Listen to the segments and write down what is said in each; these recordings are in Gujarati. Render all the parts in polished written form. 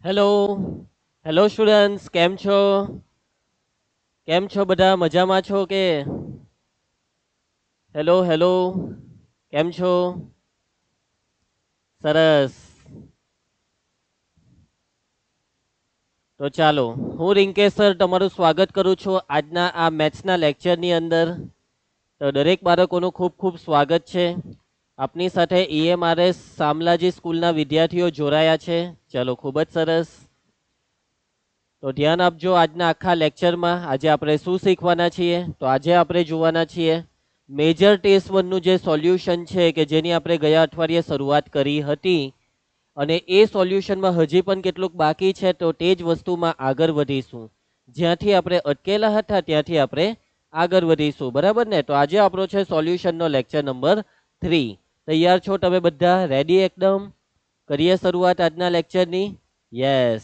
હેલો હેલો સ્ટુડન્ટ્સ, કેમ છો બધા? મજામાં છો કે? હેલો હેલો, કેમ છો? સરસ. તો ચાલો, હું રિંકેશ સર તમારું સ્વાગત કરું છું આજના આ મેથ્સના લેક્ચરની અંદર. તો દરેક બાળકોનું ખૂબ ખૂબ સ્વાગત છે. આપની સાથે EMRS શામલાજી સ્કૂલના વિદ્યાર્થીઓ જોડાયા છે. ચલો, ખૂબ જ સરસ. તો ધ્યાન આપજો આજના આખા લેક્ચરમાં. આજે આપણે શું શીખવાના છીએ? તો આજે આપણે જોવાના છીએ મેજર ટેસ્ટ 1 નું જે સોલ્યુશન છે કે જેની આપણે ગયા અઠવાડિયે શરૂઆત કરી હતી, અને એ સોલ્યુશનમાં હજી પણ કેટલુંક બાકી છે. તો તે જ વસ્તુમાં આગળ વધીશું. જ્યાંથી આપણે અટકેલા હતા ત્યાંથી આપણે આગળ વધીશું, બરાબર ને? તો આજે આપણો છે સોલ્યુશનનો લેક્ચર નંબર 3. તૈયાર છો તમે બધા? રેડી એકદમ? કરીએ શરૂઆત આજના લેક્ચરની? યસ.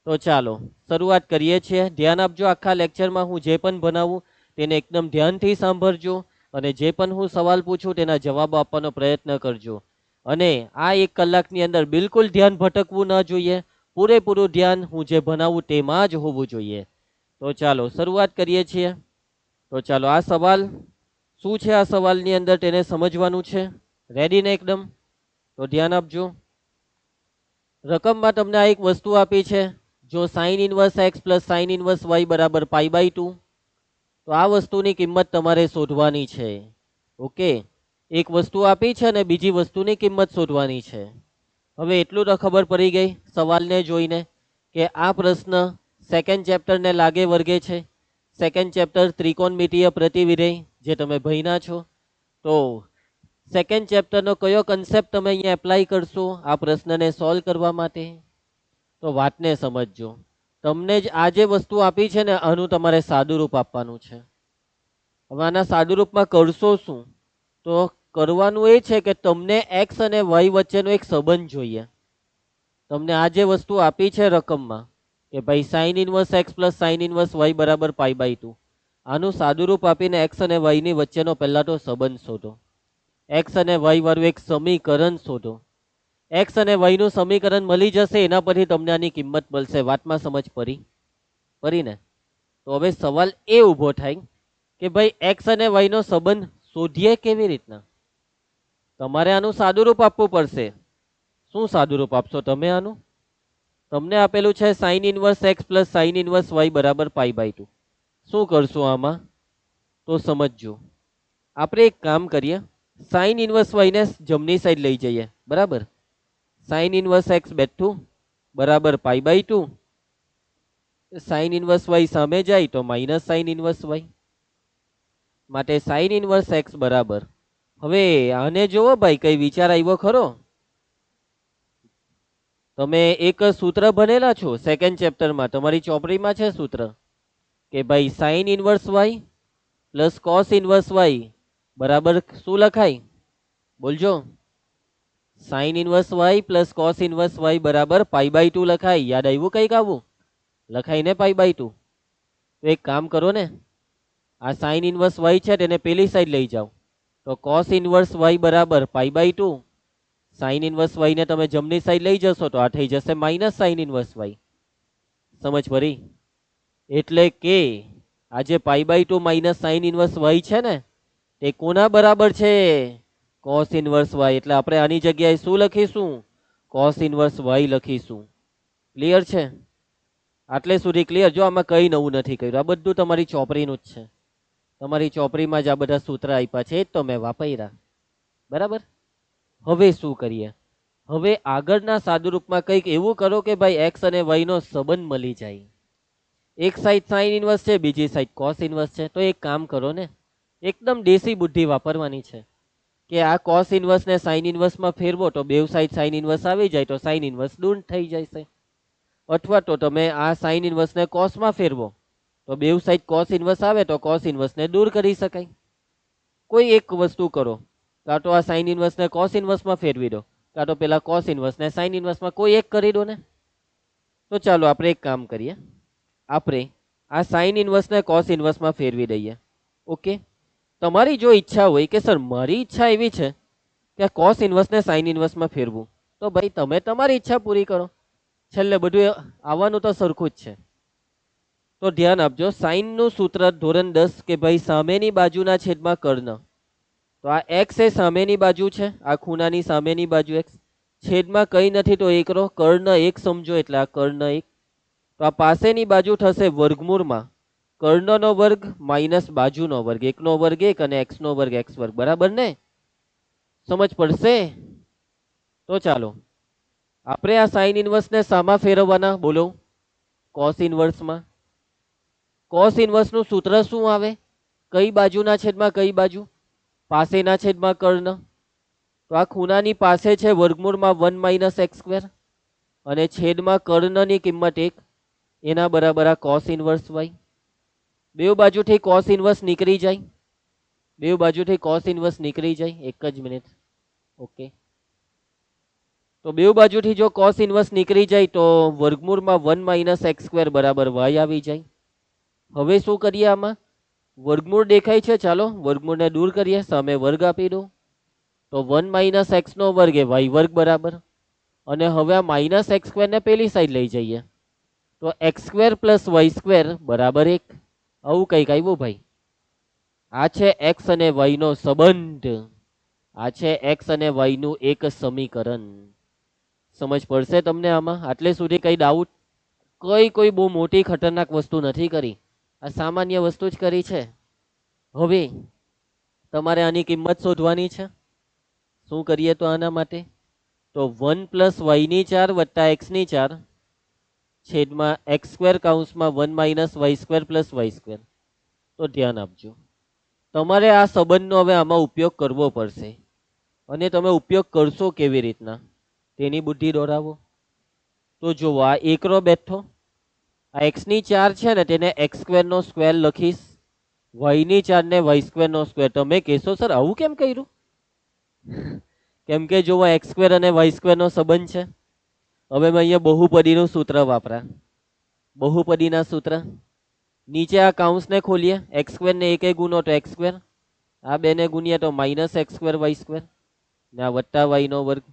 તો ચાલો શરૂઆત કરીએ છીએ. ધ્યાન આપજો, આખા લેક્ચરમાં હું જે પણ ભણાવું તેને એકદમ ધ્યાનથી સાંભળજો, અને જે પણ હું સવાલ પૂછું તેના જવાબો આપવાનો પ્રયત્ન કરજો. અને આ 1 કલાકની અંદર બિલકુલ ધ્યાન ભટકવું ન જોઈએ. પૂરેપૂરું ધ્યાન હું જે ભણાવું તેમાં જ હોવું જોઈએ. તો ચાલો શરૂઆત કરીએ છીએ. તો ચાલો, આ સવાલ શું છે? આ સવાલની અંદર તેને સમજવાનું છે. રેડી ને એકદમ? તો ધ્યાન આપજો. રકમમાં તમને આ એક વસ્તુ આપી છે. જો sin inverse x plus sin inverse y બરાબર π/2, તો આ વસ્તુની કિંમત તમારે શોધવાની છે. ઓકે, એક વસ્તુ આપી છે અને બીજી વસ્તુની કિંમત શોધવાની છે. હવે એટલું તો ખબર પડી ગઈ સવાલને જોઈને કે આ પ્રશ્ન સેકન્ડ ચેપ્ટરને લાગે વર્ગે છે. સેકન્ડ ચેપ્ટર ત્રિકોણમિતીય પ્રતિવિધેય જે તમે ભણ્યા છો. તો સેકન્ડ ચેપ્ટરનો કયો કન્સેપ્ટ તમે અહીંયા એપ્લાય કરશો આ પ્રશ્નને સોલ્વ કરવા માટે? તો વાતને સમજજો. તમને જ આ જે વસ્તુ આપી છે ને, આનું તમારે સાદુરૂપ આપવાનું છે. હવે આના સાદુરૂપમાં કરશો શું? તો કરવાનું એ છે કે તમને x અને y વચ્ચેનો એક સંબંધ જોઈએ. તમને આ જે વસ્તુ આપી છે રકમમાં કે ભાઈ sin inverse x plus sin inverse y બરાબર π/2, આનું સાદુરૂપ આપીને x અને y ની વચ્ચેનો પહેલા તો સંબંધ શોધો. x અને y વાળું એક સમીકરણ શોધો. x અને y નું સમીકરણ મળી જશે, એના પરથી તમને આની કિંમત મળશે. વાતમાં સમજ પડી ને? તો હવે સવાલ એ ઊભો થાય કે ભાઈ x અને y નો સંબંધ શોધીએ કેવી રીતના? તમારે આનું સાદુરૂપ આપવું પડશે. શું સાદુરૂપ આપશો તમે આનું? તમને આપેલું છે sin inverse x plus sin inverse y બરાબર π/2. શું કરશું આમાં? તો સમજજો. આપણે એક કામ કરીએ, sin ઇનવર્સ y ને જમણી સાઈડ લઈ જઈએ. બરાબર, sin ઇનવર્સ x બેઠું બરાબર π/2. sin ઇનવર્સ y સામે જાય તો માઇનસ sin ઇનવર્સ y, માટે sin ઇનવર્સ x બરાબર. હવે આને જોવો ભાઈ, કઈ વિચાર આવ્યો ખરો? તમે એક સૂત્ર ભણેલા છો સેકન્ડ ચેપ્ટરમાં, તમારી ચોપડીમાં છે સૂત્ર કે ભાઈ sin inverse y plus cos inverse y બરાબર શું લખાય? બોલજો. sin inverse y plus cos inverse y બરાબર π/2 લખાય. યાદ આવ્યું કંઈક આવું? લખાય ને π/2? તો એક કામ કરો ને, આ sin ઇનવર્સ y છે તેને પેલી સાઈડ લઈ જાઓ. તો cos ઇનવર્સ y બરાબર π/2. sin ઇનવર્સ y ને તમે જમણી સાઈડ લઈ જશો તો આ થઈ જશે માઇનસ sin ઇનવર્સ y. સમજ પડી? એટલે કે આ જે π/2 માઇનસ sin ઇનવર્સ y છે ને, તે કોના બરાબર છે? cos inverse y. એટલે આપણે આની જગ્યાએ શું લખીશું? cos ઇનવર્સ y લખીશું. ક્લિયર છે? આટલે સુધી ક્લિયર? જો આમાં કઈ નવું નથી કર્યું, આ બધું તમારી ચોપડીનું જ છે. તમારી ચોપડીમાં જ આ બધા સૂત્ર આપ્યા છે, એ જ તો મેં વાપર્યા. બરાબર. હવે શું કરીએ? હવે આગળના સાદુરૂપમાં કંઈક એવું કરો કે ભાઈ x અને y નો સંબંધ મળી જાય. એક સાઈડ sin ઇનવર્સ છે, બીજી સાઈડ cos ઇનવર્સ છે. તો એક કામ કરો ને, એકદમ દેશી બુદ્ધિ વાપરવાની છે કે આ cos ઇનવર્સ ને sin ઇનવર્સમાં ફેરવો તો બેવ સાઈડ sin ઇનવર્સ આવી જાય તો sin ઇનવર્સ દૂર થઈ જશે. અથવા તો તમે આ sin ઇનવર્સ ને cos માં ફેરવો તો બેવ સાઈડ cos ઇનવર્સ આવે તો cos ઇનવર્સ ને દૂર કરી શકાય. કોઈ એક વસ્તુ કરો, કાં તો આ sin ઇનવર્સ ને cos ઇનવર્સમાં ફેરવી દો, કાં તો પેલા cos ઇનવર્સ ને sin ઇનવર્સમાં, કોઈ એક કરી દો ને. તો ચાલો આપણે એક કામ કરીએ, આપણે આ sin ઇનવર્સ ને cos ઇનવર્સમાં ફેરવી દઈએ. ઓકે, તમારી જો ઈચ્છા હોય કે સર મારી ઈચ્છા એવી છે કે cos ઇનવર્સ ને sin ઇનવર્સમાં ફેરવું, તો ભાઈ તમે તમારી ઈચ્છા પૂરી કરો. છેલ્લે બધું આવવાનું તો સરખું જ છે. તો ધ્યાન આપજો, સાઈનનું સૂત્ર ધોરણ 10 કે ભાઈ સામેની બાજુના છેદમાં કર્ણ. તો આ એક્સ એ સામેની બાજુ છે, આ ખૂણાની સામેની બાજુ એક્સ, છેદમાં કંઈ નથી તો એક રો, કર્ણ એક સમજો એટલે આ કર્ણ એક. તો આ પાસેની બાજુ થશે વર્ગમૂળમાં કર્ણનો વર્ગ માઇનસ બાજુનો વર્ગ, એકનો વર્ગ એક અને એક્સનો વર્ગ એક્સ વર્ગ, બરાબર ને? સમજ પડશે? તો ચાલો આપણે આ સાઇન ઇન્વર્સને સામા ફેરવવાના, બોલો? કોસ ઇન્વર્સમાં. કોસ ઇન્વર્સનું સૂત્ર શું આવે? કઈ બાજુના છેદમાં કઈ બાજુ? પાસેના છેદમાં કર્ણ. તો આ ખૂણાની પાસે છે વર્ગમૂળમાં 1 માઇનસ એક્સ સ્ક્વેર અને છેદમાં કર્ણની કિંમત 1, એના બરાબર આ કોસ ઇન્વર્સ વાય. બે બાજુથી કોસ ઇન્વર્સ નીકળી જાય, બે બાજુથી કોસ ઇન્વર્સ નીકળી જાય. એક જ મિનિટ. ઓકે, તો બે બાજુથી જો કોસ ઇન્વર્સ નીકળી જાય તો વર્ગમૂળમાં 1 માઇનસ એક્સ સ્ક્વેર બરાબર વાય આવી જાય. હવે શું કરીએ આમાં? વર્ગમૂળ દેખાય છે, ચાલો વર્ગમૂળને દૂર કરીએ, સામે વર્ગ આપી દો. તો 1 માઇનસ એક્સનો વર્ગ એ વાય વર્ગ બરાબર. અને હવે આ માઇનસ એક્સ સ્ક્વેરને પેલી સાઈડ લઈ જઈએ તો x square plus y square બરાબર 1. આવું કંઈક આવ્યું ભાઈ. આ છે એક્સ અને વાયનો સંબંધ, આ છે એક્સ અને વાયનું એક સમીકરણ. સમજ પડશે તમને આમાં? આટલે સુધી કઈ ડાઉટ? કોઈ બહુ મોટી ખતરનાક વસ્તુ નથી કરી, આ સામાન્ય વસ્તુ જ કરી છે. હવે તમારે આની કિંમત શોધવાની છે. શું કરીએ તો આના માટે? તો 1 પ્લસ વાયની 4 વત્તા એક્સની 4 છેદમાં એક્સ સ્ક્વેર કૌંસમાં 1 minus y square plus y square. તો ધ્યાન આપજો, તમારે આ સંબંધનો હવે આમાં ઉપયોગ કરવો પડશે. અને તમે ઉપયોગ કરશો કેવી રીતના તેની બુદ્ધિ દોરાવો. તો જુઓ, આ એકરો બેઠો, આ એક્સની 4 છે ને તેને એક્સ સ્ક્વેરનો સ્ક્વેર લખીશ, વાયની 4 ને વાય સ્ક્વેરનો સ્ક્વેર. તમે કહેશો સર આવું કેમ કર્યું? કેમ કે જો એક્સ સ્ક્વેર અને વાય સ્ક્વેરનો સંબંધ છે. હવે મેં અહીંયા બહુપદીનું સૂત્ર વાપરા, બહુપદીના સૂત્ર. નીચે આ કૌંસને ખોલીએ, એક્સ સ્ક્વેર ને એક ગુણો તો એક્સ સ્ક્વેર, આ બેને ગુણીએ તો minus x square y square ને આ વત્તા વાયનો વર્ગ.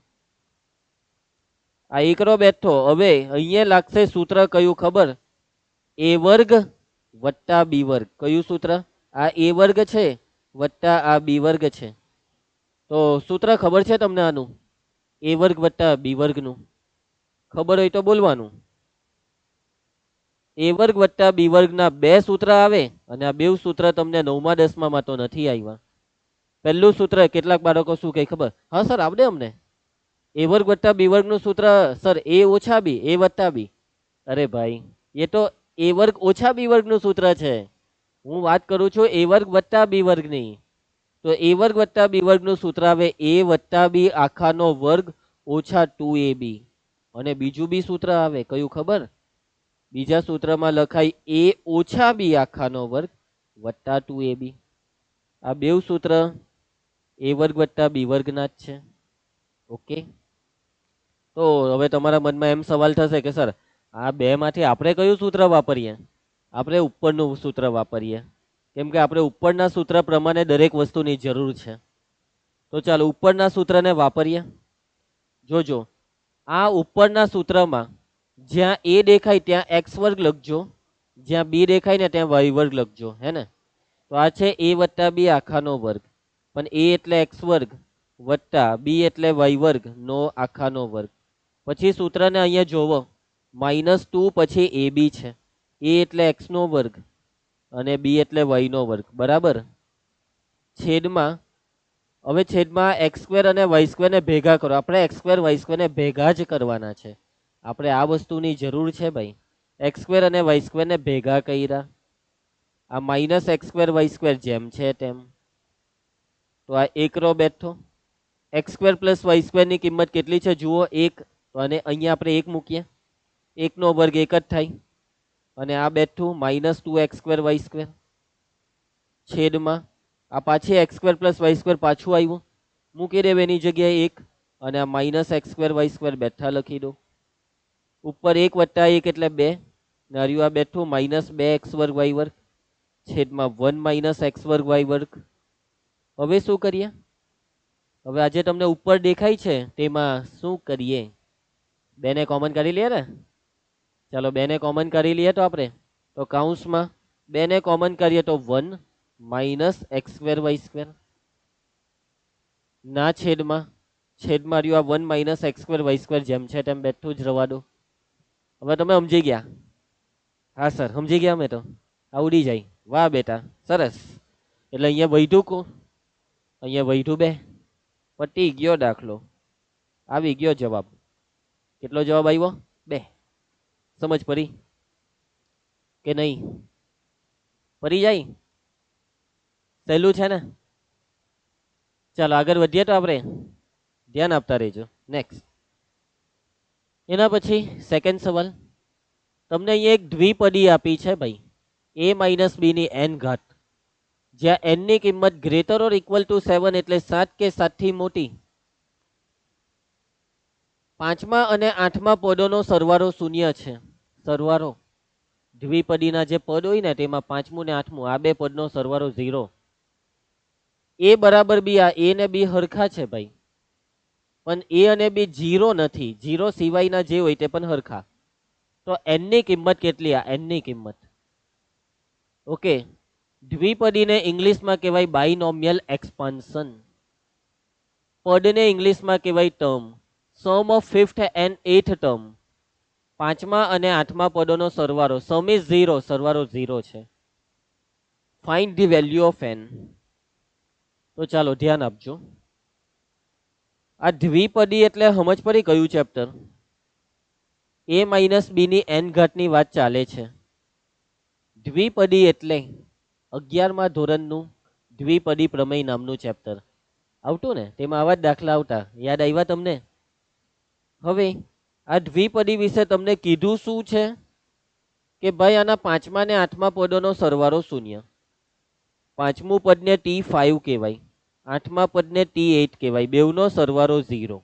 આ એકરો બેઠો. હવે અહીંયા લાગશે સૂત્ર કયું ખબર? એ વર્ગ વત્તા બી વર્ગ. કયું સૂત્ર? આ એ વર્ગ છે વત્તા આ બી વર્ગ છે. તો સૂત્ર ખબર છે તમને આનું? એ વર્ગ વત્તા બી વર્ગનું ખબર હોય તો બોલવાનું. એ વર્ગ વત્તા બી વર્ગના બે સૂત્ર આવે અને આ બે સૂત્ર તમને 9મા 10મામાં તો નથી આવ્યા. પહેલું સૂત્ર કેટલાક બાળકો શું કહે ખબર? હા સર આવડે અમને. એ વર્ગ વત્તા બી વર્ગનું સૂત્ર સર એ ઓછા બી, એ વત્તા બી. અરે ભાઈ, એ તો એ વર્ગ ઓછા બી વર્ગનું સૂત્ર છે. હું વાત કરું છું એ વર્ગ વત્તા બી વર્ગની. તો એ વર્ગ વત્તા બી વર્ગનું સૂત્ર આવે એ વત્તા બી આખાનો વર્ગ ઓછા 2ab. અને બીજું બી સૂત્ર આવે, કયું ખબર? બીજા સૂત્રમાં લખાય એ ઓછા બી આખાનો વર્ગ વત્તા 2ab. આ બે સૂત્ર એ વર્ગ વત્તા બી વર્ગના જ છે. ઓકે, તો હવે તમારા મનમાં એમ સવાલ થશે કે સર આ બે માંથી આપણે કયું સૂત્ર વાપરીએ? આપણે ઉપરનું સૂત્ર વાપરીએ, કેમ કે આપણે ઉપરના સૂત્ર પ્રમાણે દરેક વસ્તુની જરૂર છે. તો ચાલો ઉપરના સૂત્રને વાપરીએ. જોજો, આ ઉપરના સૂત્રમાં જ્યાં એ દેખાય ત્યાં એક્સ વર્ગ લખજો, જ્યાં બી દેખાય ને ત્યાં વાય વર્ગ લખજો, હે ને? તો આ છે એ વત્તા બી આખાનો વર્ગ, પણ એ એટલે એક્સ વર્ગ વત્તા બી એટલે વાય વર્ગ નો આખાનો વર્ગ. પછી સૂત્રને અહીંયા જોવો, -2 પછી એ બી છે, એ એટલે એક્સ નો વર્ગ અને બી એટલે વાય નો વર્ગ, બરાબર. છેદમાં, હવે છેદમાં એક્સ સ્ક્વેર અને વાય સ્ક્વેર ને ભેગા કરો. આપણે એક્સ સ્ક્વેર વાય સ્ક્વેર ને ભેગા જ કરવાના છે. આપણે આ વસ્તુની જરૂર છે ભાઈ. એક્સ સ્ક્વેર અને વાય સ્ક્વેર ને ભેગા કર્યા, આ minus x square y square જેમ છે તેમ. તો આ એક રો બેઠો. X square plus y square ની કિંમત કેટલી છે જુઓ, 1. તો અને અહીંયા આપણે 1 મૂકીએ, 1 નો વર્ગ 1 જ થાય. અને આ બેઠું -2x સ્ક્વેર વાય સ્ક્વેર છેદમાં આ પાછી x square plus y square પાછું આવ્યું, મૂકી દેવ એની જગ્યાએ 1 અને આ -x સ્ક્વેર વાય સ્ક્વેર બેઠા લખી દો. ઉપર 1 વત્તા 1 એટલે 2 ને હર્યું આ બેઠું -2x વર્ગ વાય વર્ગ છેદમાં 1 - x વર્ગ વાય વર્ગ. હવે શું કરીએ? હવે આજે તમને ઉપર દેખાય છે તેમાં શું કરીએ? બેને કોમન કરી લે ને. ચાલો બેને કોમન કરી લઈએ તો આપણે, તો કૌંસમાં બેને કોમન કરીએ તો 1 minus x square y square ના છેદમાં રહ્યું આ 1 minus x square y square જેમ છે તેમ બેઠું જ રવા દો. હવે તમે સમજી ગયા? હા સર સમજી ગયા અમે તો, આવડી જાય. વાહ બેટા સરસ. એટલે અહીંયા વૈધું કો, અહીંયા વૈધું 2, પટી ગયો દાખલો, આવી ગયો જવાબ. કેટલો જવાબ આવ્યો? 2. સમજ પડી કે નહીં? પડી જાય? સહેલું છે ને? ચાલો આગળ વધીએ તો આપણે, ધ્યાન આપતા રહેજો. નેક્સ્ટ, એના પછી સેકન્ડ સવાલ. તમને અહીંયા એક દ્વિપદી આપી છે ભાઈ, a માઇનસ બી ની n ઘાત, જ્યાં n ની કિંમત ગ્રેટર ઓર ઇક્વલ ટુ 7 એટલે 7 કે 7 થી મોટી. પાંચમા અને આઠમા પદોનો સરવાળો શૂન્ય છે. સરવાળો દ્વિપદીના જે પદ હોય ને તેમાં પાંચમું ને આઠમું આ બે પદનો સરવાળો 0. a બરાબર બી, આ a ને b હરખા છે ભાઈ, પણ a અને b 0 નથી. 0 સિવાયના જે હોય તે પણ હરખા. તો n ની કિંમત કેટલી? આ n ની કિંમત. ઓકે, દ્વિપદીને ઇંગ્લિશમાં કહેવાય બાયનોમિયલ એક્સપાન્શન. પદને ઇંગ્લિશમાં કહેવાય term. Sum of fifth and eighth term, પાંચમા અને આઠમા પદોનો સરવાળો. સમ ઇઝ 0, સરવાળો 0 છે. Find the value of n. તો ચાલો ધ્યાન આપજો. આ દ્વિપદી એટલે સમજ પડી કયું ચેપ્ટર? a માઇનસ બી ની n ઘાતની વાત ચાલે છે. દ્વિપદી એટલે 11મા ધોરણનું દ્વિપદી પ્રમેય નામનું ચેપ્ટર આવતું ને, તેમાં આવા જ દાખલા આવતા. યાદ આવ્યા તમને? હવે આ દ્વિપદી વિશે તમને કીધું શું છે કે ભાઈ આના પાંચમા ને આઠમા પદોનો સરવાળો શૂન્ય. પાંચમું પદને t5 કહેવાય, આઠમા પદને t8 કહેવાય, બેવનો સરવાળો 0.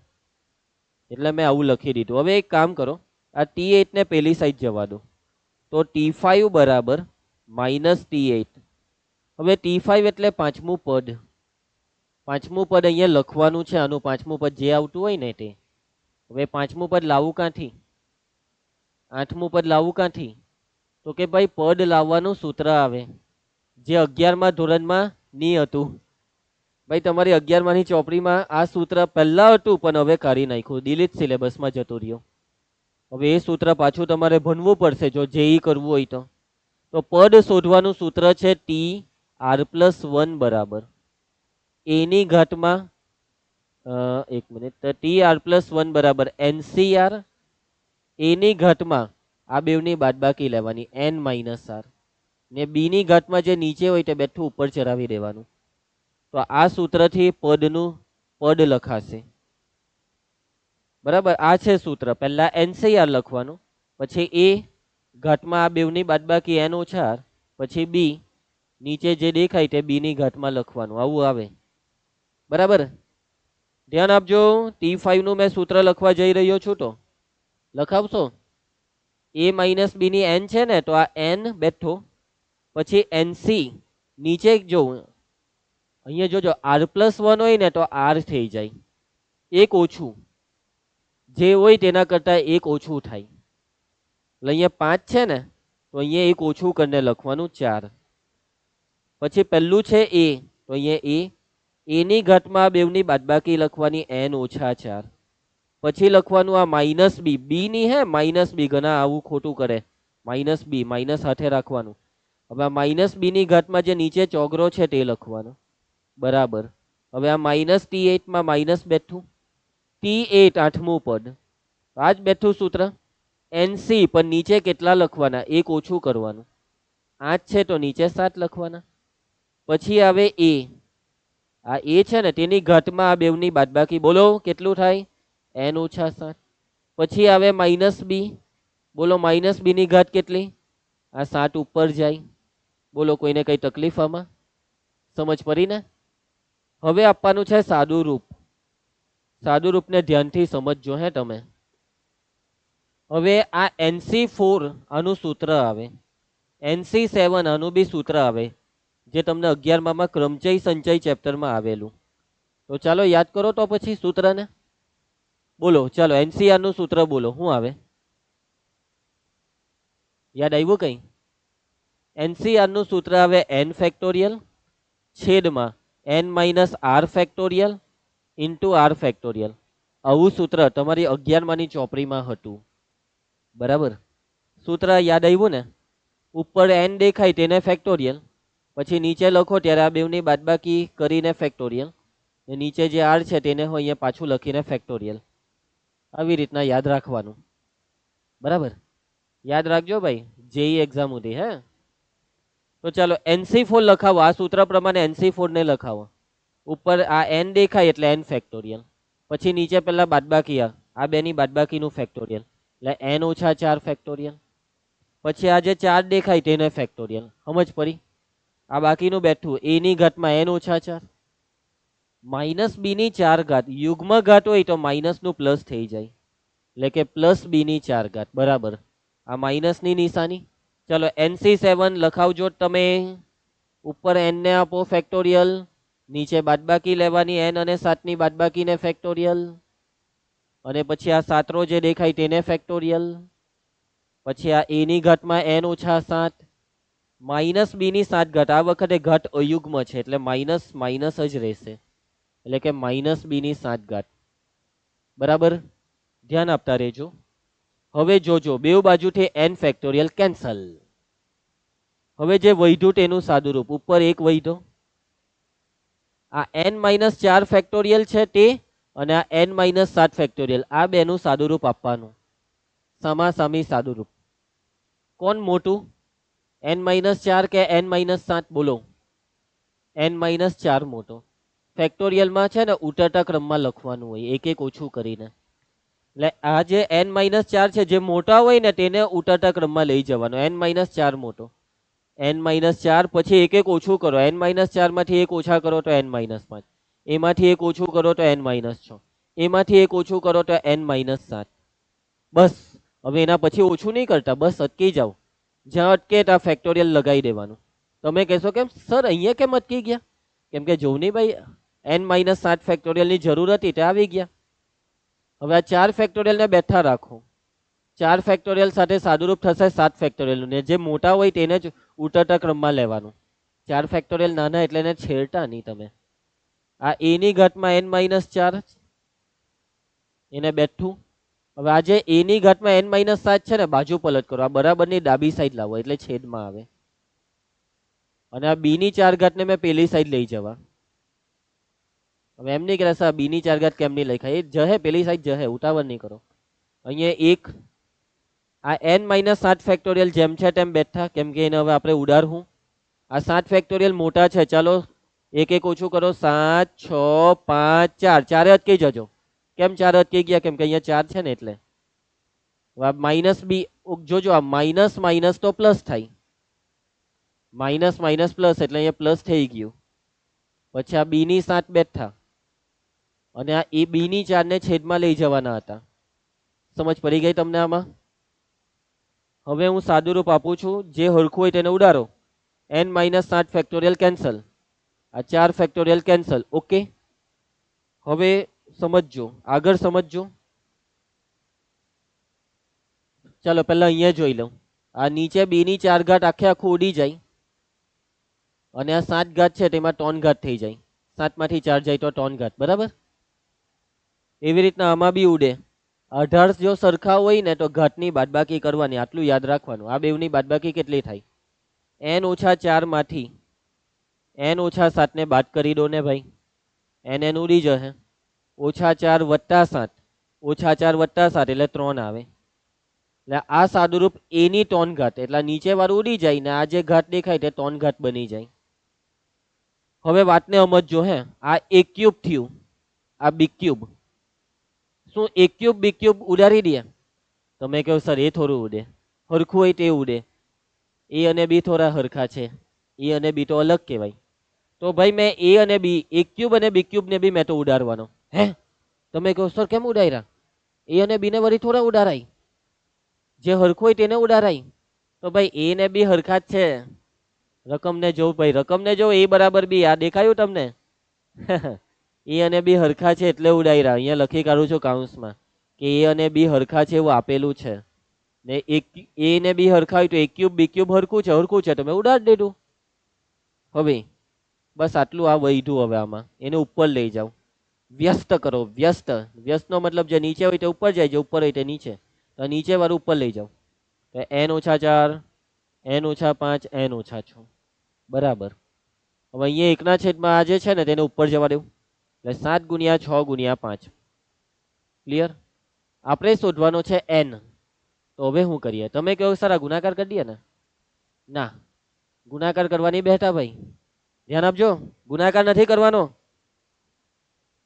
એટલે મેં આવું લખી દીધું. હવે એક કામ કરો, આ t8 ને પેલી સાઈડ જવા દો, તો t5 બરાબર માઇનસ t8. હવે t5 એટલે પાંચમું પદ. પાંચમું પદ અહીંયા લખવાનું છે, આનું પાંચમું પદ જે આવતું હોય ને તે. હવે પાંચમું પદ લાવવું ક્યાંથી? આઠમું પદ લાવવું ક્યાંથી? તો કે ભાઈ પદ લાવવાનું સૂત્ર આવે જે 11મા ધોરણમાં નહીં હતું. ભાઈ તમારી 11માની ચોપડીમાં આ સૂત્ર પહેલા હતું પણ હવે કાઢી નાખ્યું, ડિલીટ સિલેબસમાં જતું રહ્યું. હવે એ સૂત્ર પાછું તમારે ભણવું પડશે જો જેઈ કરવું હોય તો. તો પદ શોધવાનું સૂત્ર છે tr+1 બરાબર a ની ઘાતમાં એક મિનિટ, tr+1 બરાબર NCR, a ની ઘાતમાં આ બેવની બાદબાકી લેવાની n-r, ને b ની ઘાતમાં જે નીચે હોય તે બેઠું ઉપર ચડાવી દેવાનું. તો આ સૂત્રથી પદ લખાશે. બરાબર, આ છે સૂત્ર. પહેલા NCR લખવાનું, પછી a ઘાતમાં આ બેવની બાદબાકી n-r, પછી b નીચે જે દેખાય તે b ની ઘાતમાં લખવાનું. આવું આવે. બરાબર, ધ્યાન આપજો. t5 નું મેં સૂત્ર લખવા જઈ રહ્યો છું, તો લખાવશો. a માઇનસ બી ની n છે ને, તો આ n બેઠો, પછી NC નીચે જો અહીંયા જોજો r+1 હોય ને તો r થઈ જાય, એક ઓછું જે હોય તેના કરતા એક ઓછું થાય. એટલે અહીંયા 5 છે ને, તો અહીંયા એક ઓછું કરીને લખવાનું 4. પછી પહેલું છે a, તો અહીંયા a ની ઘાતમાં બેવની બાદબાકી લખવાની n-4. પછી લખવાનું આ માઇનસ બી, બી ની હે માઇનસ બી, ઘણા આવું ખોટું કરે. માઇનસ બી, માઇનસ સાથે રાખવાનું. હવે આ માઇનસ બી ની ઘાતમાં જે નીચે ચોગરો છે તે લખવાનો. બરાબર, હવે આ માઇનસ t8 માં માઇનસ બેઠું, t8 આઠમું પદ, આ જ બેઠું સૂત્ર. NC પણ નીચે કેટલા લખવાના? એક ઓછું કરવાનું. 8 છે તો નીચે 7 લખવાના. પછી આવે a, આ a છે ને તેની ઘાતમાં આ બેવની બાદબાકી, બોલો કેટલું થાય? n-7. પછી આવે માઇનસ બી, બોલો માઇનસ બી ની ઘાત કેટલી? આ 7 ઉપર જાય. બોલો કોઈને કઈ તકલીફ આમાં? સમજ પડી ને? હવે આપવાનું છે સાદું રૂપ. સાદું રૂપને ધ્યાનથી સમજજો હે તમે. હવે આ NC4 આનું સૂત્ર આવે, NC7 આનું બી સૂત્ર આવે, જે તમને 11માં ક્રમચય સંચય ચેપ્ટરમાં આવેલું. તો ચાલો યાદ કરો તો પછી સૂત્રને. બોલો ચાલો NCR નું સૂત્ર બોલો, શું આવે? યાદ આવ્યું કંઈ? NCR નું સૂત્ર આવે n ફેક્ટોરિયલ છેદમાં n minus r factorial into r factorial. આવું સૂત્ર તમારી 11માની ચોપડીમાં હતું. બરાબર, સૂત્ર યાદ આવ્યું ને? ઉપર n દેખાય તેને ફેક્ટોરિયલ, પછી નીચે લખો ત્યારે આ બેવની બાદબાકી કરીને ફેક્ટોરિયલ, નીચે જે r છે તેને હું અહીંયા પાછું લખીને ફેક્ટોરિયલ. આવી રીતના યાદ રાખવાનું. બરાબર, યાદ રાખજો ભાઈ, જેઈ એક્ઝામ સુધી. હે, તો ચાલો NC4 લખાવો. આ સૂત્ર પ્રમાણે NC4 ને લખાવો. ઉપર આ n દેખાય એટલે n ફેક્ટોરિયલ, પછી નીચે પેલા બાદબાકી આ બેની બાદબાકીનું ફેક્ટોરિયલ એટલે n ઓછા 4 ફેક્ટોરિયલ, પછી આ જે 4 દેખાય તેને ફેક્ટોરિયલ. સમજ પડી? આ બાકીનું બેઠું a ની ઘાતમાં n ઓછા 4 માઇનસ b ની 4 ઘાત. યુગ્મ ઘાત હોય તો માઇનસ નું પ્લસ થઈ જાય એટલે કે પ્લસ b ની 4 ઘાત. બરાબર, આ માઇનસ ની નિશાની. ચલો NC7 લખાવજો તમે. ઉપર n ને આપો ફેક્ટોરિયલ, નીચે બાદબાકી લેવાની n અને 7 ની બાદબાકીને ફેક્ટોરિયલ, અને પછી આ 7 રો જે દેખાય તેને ફેક્ટોરિયલ, પછી આ a ની ઘાતમાં n ઓછા 7 માઇનસ b ની 7 ઘાત. આ વખતે ઘાત અયુગ્મ છે એટલે માઇનસ માઇનસ જ રહેશે એટલે કે માઇનસ b ની 7 ઘાત. બરાબર, ધ્યાન આપતા રહેજો. હવે જોજો બેવ બાજુથી n ફેક્ટોરિયલ કેન્સલ. હવે જે વધ્યું તેનું સાદુરૂપ. ઉપર એક વધ્યો, આ n માઇનસ 4 ફેક્ટોરિયલ છે તે, અને આ n માઇનસ 7 ફેક્ટોરિયલ, આ બેનું સાદુરૂપ આપવાનું. સામાસામી સાદુરૂપ. કોણ મોટું, n માઇનસ 4 કે n માઇનસ 7? બોલો, n માઇનસ 4 મોટો. ફેક્ટોરિયલમાં છે ને ઉતરતા ક્રમમાં લખવાનું હોય, એક એક ઓછું કરીને. એટલે આ જે n માઇનસ 4 છે, જે મોટા હોય ને તેને ઉતરતા ક્રમમાં લઈ જવાનો. n માઇનસ 4 મોટો, n માઇનસ 4, પછી એક એક ઓછું કરો. n માઇનસ 4 માંથી એક ઓછા કરો તો n માઇનસ 5, એમાંથી એક ઓછું કરો તો n માઇનસ 6, એમાંથી એક ઓછું કરો તો n માઇનસ 7. બસ, હવે એના પછી ઓછું નહીં કરતા, બસ અટકી જાઓ. જ્યાં અટકે ત્યાં ફેક્ટોરિયલ લગાવી દેવાનું. તમે કહેશો કેમ સર અહીંયા કેમ અટકી ગયા? કેમ કે જોવની ભાઈ n માઇનસ 7 ફેક્ટોરિયલની જરૂર હતી તે આવી ગયા. હવે આ 4 ફેક્ટોરિયલને બેઠા રાખો. 4 ફેક્ટોરિયલ સાથે સાદુરૂપ થશે 7 ફેક્ટોરિયલનું, ને જે મોટા હોય તેને જ ઉતરતા ક્રમમાં લેવાનું. 4 ફેક્ટોરિયલ નાના એટલે એને છેડતા નહીં તમે. આ a ની ઘાતમાં n માઇનસ 4 એને બેઠું. હવે આ જે a ની ઘાતમાં n માઇનસ 7 છે ને, બાજુ પલટ કરો. આ બરાબરની ડાબી સાઈડ લાવો એટલે છેદમાં આવે, અને આ b ની 4 ઘાતને મેં પેલી સાઈડ લઈ જવા. હવે એમ નહીં કહેતા b ની 4 ઘાત કેમ નહીં લખાય, એ જહે પેલી સાઈડ જહે, ઉતાવળ નહીં કરો. અહીંયા એક આ n માઇનસ 7 ફેક્ટોરિયલ જેમ છે તેમ બેઠા, કેમ કે એને હવે આપણે ઉડાડવું. આ 7 ફેક્ટોરિયલ મોટા છે, ચાલો એક એક ઓછું કરો. 7, 6, 5, 4, ચારે અટકી જજો. કેમ 4 અટકી ગયા? કેમ કે અહીંયા 4 છે ને એટલે. માઇનસ બી જોજો, આ માઇનસ માઇનસ તો પ્લસ થાય, માઇનસ માઇનસ પ્લસ એટલે અહીંયા પ્લસ થઈ ગયું. પછી આ બી ની 7 બેઠા, અને આ એ બી ની 4 ને છેદમાં લઈ જવાના હતા. સમજ પડી ગઈ તમને આમાં? હવે હું સાદુરૂપ આપું છું, જે હરખું હોય તેને ઉડાડો. n માઇનસ 7 ફેક્ટોરિયલ કેન્સલ, આ 4 ફેક્ટોરિયલ કેન્સલ. ઓકે, હવે સમજજો, આગળ સમજજો. ચાલો પહેલા અહીંયા જોઈ લઉં. આ નીચે b ની 4 ઘાત આખે આખું ઉડી જાય, અને આ 7 ઘાત છે તેમાં 3 ઘાત થઈ જાય. 7 માંથી 4 જાય તો 3 ઘાત. બરાબર, એવી રીતના આમાં બી ઉડે. 18 જો સરખા હોય ને તો ઘાતની બાદબાકી કરવાની, આટલું યાદ રાખવાનું. આ બેવની બાદબાકી કેટલી થાય? n ઓછા 4 માંથી n ઓછા 7 ને બાદ કરી દો ને ભાઈ, n ઉડી જશે. ઓછા 4 વત્તા 7, ઓછા 4 વત્તા 7 એટલે 3 આવે. એટલે આ સાદુરૂપ a ની 3 ઘાત, એટલે નીચે વાળું ઉડી જાય ને આ જે ઘાત દેખાય તે 3 ઘાત બની જાય. હવે વાતને સમજજો. હે, આ a ક્યુબ થયું, આ b ક્યુબ. શું a ક્યુબ b ક્યુબ ઉડાડી દે? તમે કહો સર એ થોડું ઉડે, હરખું હોય તે ઉડે. a અને b થોડા હરખા છે, a અને b તો અલગ કહેવાય. તો ભાઈ મેં a અને b, a ક્યુબ અને b ક્યુબ ને બી મેં તો ઉડાડવાનો. હે, તમે કહો સર કેમ ઉડાડ્યા? a અને b ને વળી થોડા ઉડાડાય, જે હરખું હોય તેને ઉડાડાય. તો ભાઈ a ને b હરખા જ છે. રકમ ને જો ભાઈ, રકમ ને જો, a બરાબર b. આ દેખાયું તમને? a અને b હરખા છે એટલે ઉડાડ્યા. અહીંયા લખી કાઢું છું કાઉન્સમાં કે a અને b હરખા છે એવું આપેલું છે. ને એક એ ને બી હરખા હોય તો એ ક્યુબ બી ક્યુબ હરખું છે તો મેં ઉડાડી દીધું. હવે બસ આટલું આ વધ્યું. હવે આમાં એને ઉપર લઈ જાઓ, વ્યસ્ત કરો. વ્યસ્ત, વ્યસ્તનો મતલબ જે નીચે હોય તે ઉપર જાય, જે ઉપર હોય તે નીચે. તો નીચે વાળું ઉપર લઈ જાઓ. તો n ઓછા 4, n ઓછા 5, n ઓછા 6 બરાબર. હવે અહીંયા એકના છેદમાં આ જે છે ને તેને ઉપર જવા દેવું. એટલે 7 ગુણ્યા 6 ગુણ્યા 5. ક્લિયર? આપણે શોધવાનો છે n. તો હવે શું કરીએ? તમે કહો સર આ ગુણાકાર કરી દઈએ ને? ના, ગુણાકાર કરવાની બેઠા ભાઈ, ધ્યાન આપજો, ગુણાકાર નથી કરવાનો.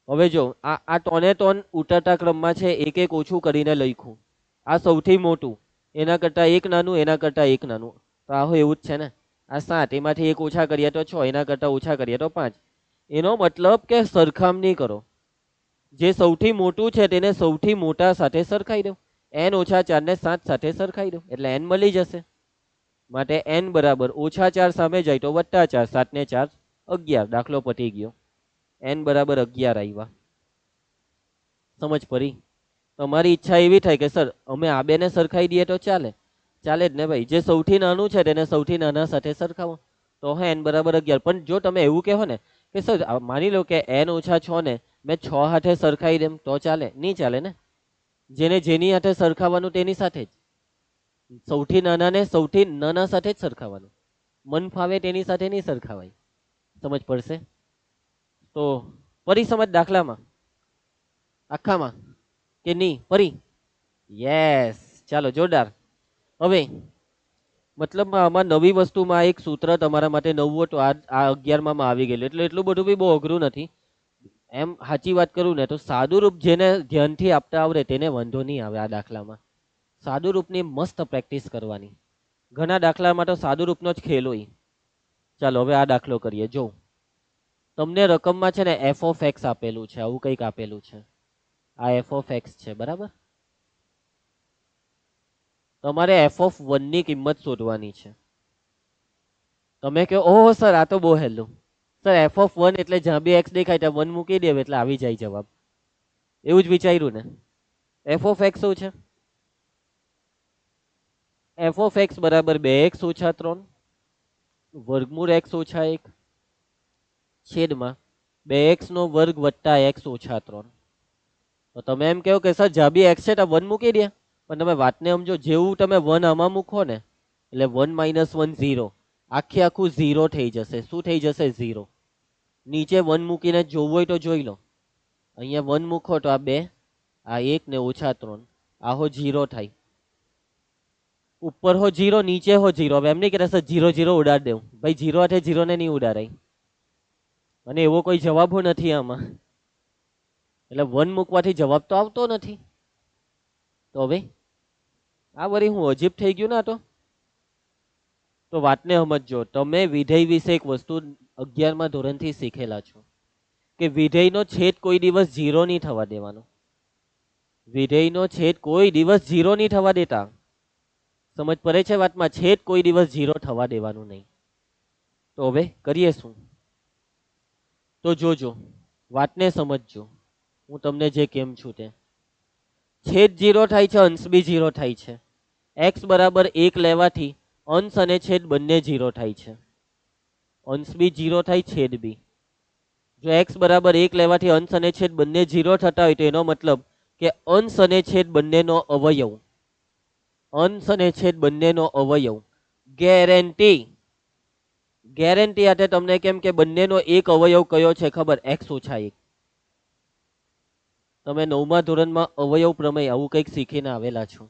હવે જો આ ટોને ટોન ઉતરતા ક્રમમાં છે, એક એક ઓછું કરીને લખ્યું. આ સૌથી મોટું, એના કરતા એક નાનું, એના કરતા એક નાનું. તો આ એવું જ છે ને. આ 7, એમાંથી એક ઓછા કરીએ તો 6, એના કરતા ઓછા કરીએ તો 5. એનો મતલબ કે સરખામણી કરો. જે સૌથી મોટું છે તેને સૌથી મોટા સાથે સરખાઈ દો. n ઓછા 4 ને 7 સાથે સરખાઈ દો એટલે n મળી જશે. માટે n બરાબર ઓછા 4 સામે જાય તો વત્તા 4, 7 ને 4 11. દાખલો પતી ગયો. n બરાબર 11 આવ્યા. સમજ પડી? તમારી ઈચ્છા એવી થાય કે સર અમે આ બેને સરખાઈ દઈએ તો ચાલે. ચાલે જ ને ભાઈ. જે સૌથી નાનું છે તેને સૌથી નાના સાથે સરખાવો તો n બરાબર 11. પણ જો તમે એવું કહો ને કે સર માની લો કે n ઓછા 6 ને મેં 6 હાથે સરખાઈ દેમ તો ચાલે? નહીં ચાલે ને. જેને જેની હાથે સરખાવાનું તેની સાથે જ. સૌથી નાના ને સૌથી નાના સાથે જ સરખાવાનું. મન ફાવે તેની સાથે નહીં સરખાવાય. સમજ પડશે? તો પરી સમજ દાખલામાં આખામાં કે નહીં? પરી? યસ, ચાલો જોરદાર. હવે મતલબમાં આમાં નવી વસ્તુમાં એક સૂત્ર તમારા માટે નવું હતું, આ 11માં આવી ગયેલું. એટલે એટલું બધું બી બહુ અઘરું નથી. એમ સાચી વાત કરું ને તો સાદું રૂપ જેને ધ્યાનથી આપતા આવડે તેને વાંધો નહીં આવે. આ દાખલામાં સાદું રૂપની મસ્ત પ્રેક્ટિસ કરવાની. ઘણા દાખલામાં તો સાદું રૂપનો જ ખેલ હોય. ચાલો હવે આ દાખલો કરીએ. જો તમને રકમમાં છે ને f of x આપેલું છે, આવું કંઈક આપેલું છે. આ f of x છે બરાબર. તમારે f of 1 ની કિંમત શોધવાની છે. તમે કહો ઓહો સર આ તો બહુ હેલું. સર f of 1 એટલે જ્યાં બી x દેખાય ત્યાં 1 મૂકી દેવ એટલે આવી જાય જવાબ. એવું જ વિચાર્યું ને? f of x શું છે? f of x બરાબર 2x ઓછા 3 વર્ગમૂળ x ઓછા 1 છેદમાં 2x નો વર્ગ વત્તા x ઓછા 3. તો તમે એમ કહો કે સર જ્યાં બી x છે ત્યાં 1 મૂકી દે. પણ તમે વાતને સમજો, જેવું તમે 1 આમાં મૂકો ને એટલે 1 - 1 0, આખું 0 થઈ જશે. શું થઈ જશે? 0. નીચે 1 મૂકીને જોવું હોય તો જોઈ લો. અહીંયા 1 મૂકો તો આ 2, આ 1 ને ઓછા 3, આ હો 0 થાય. ઉપર હો 0, નીચે હો 0. હવે એમ નહીં કહેતા સર 0 0 ઉડાડ દેવું. ભાઈ 0 હાથે 0 ને નહીં ઉડાડાય. અને એવો કોઈ જવાબ નથી આમાં. એટલે 1 મૂકવાથી જવાબ તો આવતો નથી. તો હવે આ વળી હું અજીબ થઈ ગયું ના તો વાતને સમજજો. તમે વિધેય વિશે એક વસ્તુ 11મા ધોરણથી શીખેલા છો કે વિધેયનો છેદ કોઈ દિવસ 0 નહીં થવા દેવાનો. વિધેયનો છેદ કોઈ દિવસ 0 નહીં થવા દેતા. સમજ પડે છે વાતમાં? છેદ કોઈ દિવસ 0 થવા દેવાનું નહીં. તો હવે કરીએ શું? તો જોજો, વાતને સમજજો. હું તમને જે કેમ છું તે છેદ 0 થાય છે, અંશ બી 0 થાય છે. x બરાબર 1 લેવાથી અંશ અને છેદ બંને 0 થાય છે. અંશ બી 0 થાય, છેદ બી. જો x બરાબર 1 લેવાથી અંશ અને છેદ બંને 0 થતા હોય તો એનો મતલબ કે અંશ અને છેદ બંનેનો અવયવ, અંશ અને છેદ બંનેનો અવયવ ગેરંટી. ગેરંટી આતે તમને કેમ કે બંનેનો એક અવયવ કયો છે ખબર? x ઓછા 1. તમે 9મા ધોરણમાં અવયવ પ્રમેય આવું કંઈક શીખીને આવેલા છો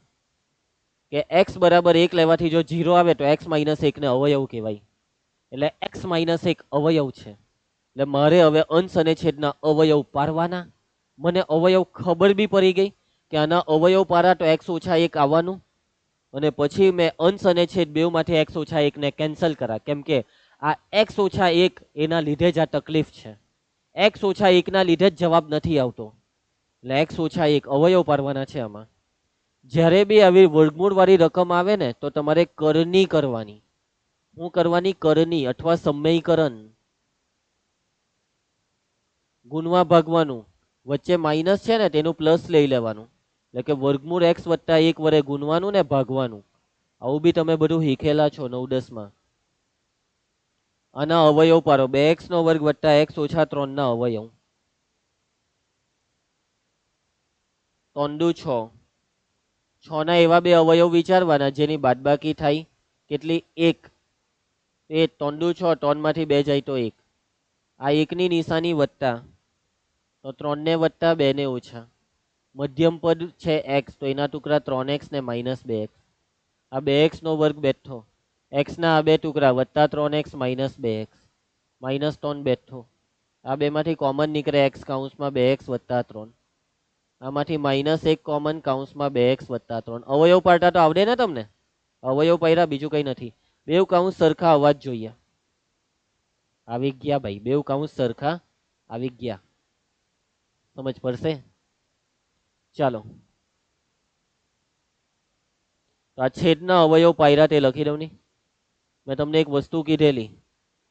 કે x બરાબર 1 લેવાથી જો 0 આવે તો x - 1 ને અવયવ કહેવાય. એટલે x - 1 અવયવ છે. એટલે મારે હવે અંશ અને છેદના અવયવ પારવાના. મને અવયવ ખબર બી પડી ગઈ કે આના અવયવ પારા તો x ઓછા 1 આવવાનું. અને પછી મેં અંશ અને છેદ બેવમાંથી x ઓછા 1 ને કેન્સલ કરા. કેમ કે આ x ઓછા 1 એના લીધે જ આ તકલીફ છે. x ઓછા 1 ના લીધે જ જવાબ નથી આવતો. એટલે x ઓછા 1 અવયવ પારવાના છે આમાં. જ્યારે બી આવી વર્ગમૂળ વાળી રકમ આવે ને તો તમારે કરની કરવાની. હું કરવાની? કરની અથવા સમયકરણ. ગુણવા ભાગવાનું. વચ્ચે માઇનસ છે ને તેનું પ્લસ લઈ લેવાનું. એટલે કે વર્ગમૂળ x વત્તા 1 વડે ગુણવાનું ને ભાગવાનું. આવું બી તમે બધું શીખેલા છો 9-10 માં. આના અવયવ પાડો 2x નો વર્ગ વત્તા x ઓછા 3 ના અવયવ. 3 દુ 6. 6 ના એવા બે અવયવ વિચારવાના જેની બાદબાકી થાય કેટલી 1. એ 3 દુ 6, 3 માંથી 2 જાય તો 1. આ 1 ની નિશાની વત્તા, તો 3 ને વત્તા 2 ને ઓછા. મધ્યમ પદ છે x, તો એના ટુકડા 3x ને -2x. આ 2x નો વર્ગ બેઠો, x ના આ બે ટુકડા વત્તા 3x -2x, -3 બેઠો. આ બે માંથી કોમન નીકળે x કૌંસમાં 2x વત્તા 3. આમાંથી -1 કોમન કૌંસમાં 2x વત્તા 3. અવયવ પાડતા તો આવડે ને તમને? અવયવ પાડ્યા, બીજું કઈ નથી. બેવ કૌંસ સરખા આવવા જ જોઈએ. આવી ગયા ભાઈ, બેવ કૌંસ સરખા આવી ગયા. સમજ પડશે? ચાલો, તો આ છેદના અવયવ પાયરા તે લખી દઉં ની. મેં તમને એક વસ્તુ કીધેલી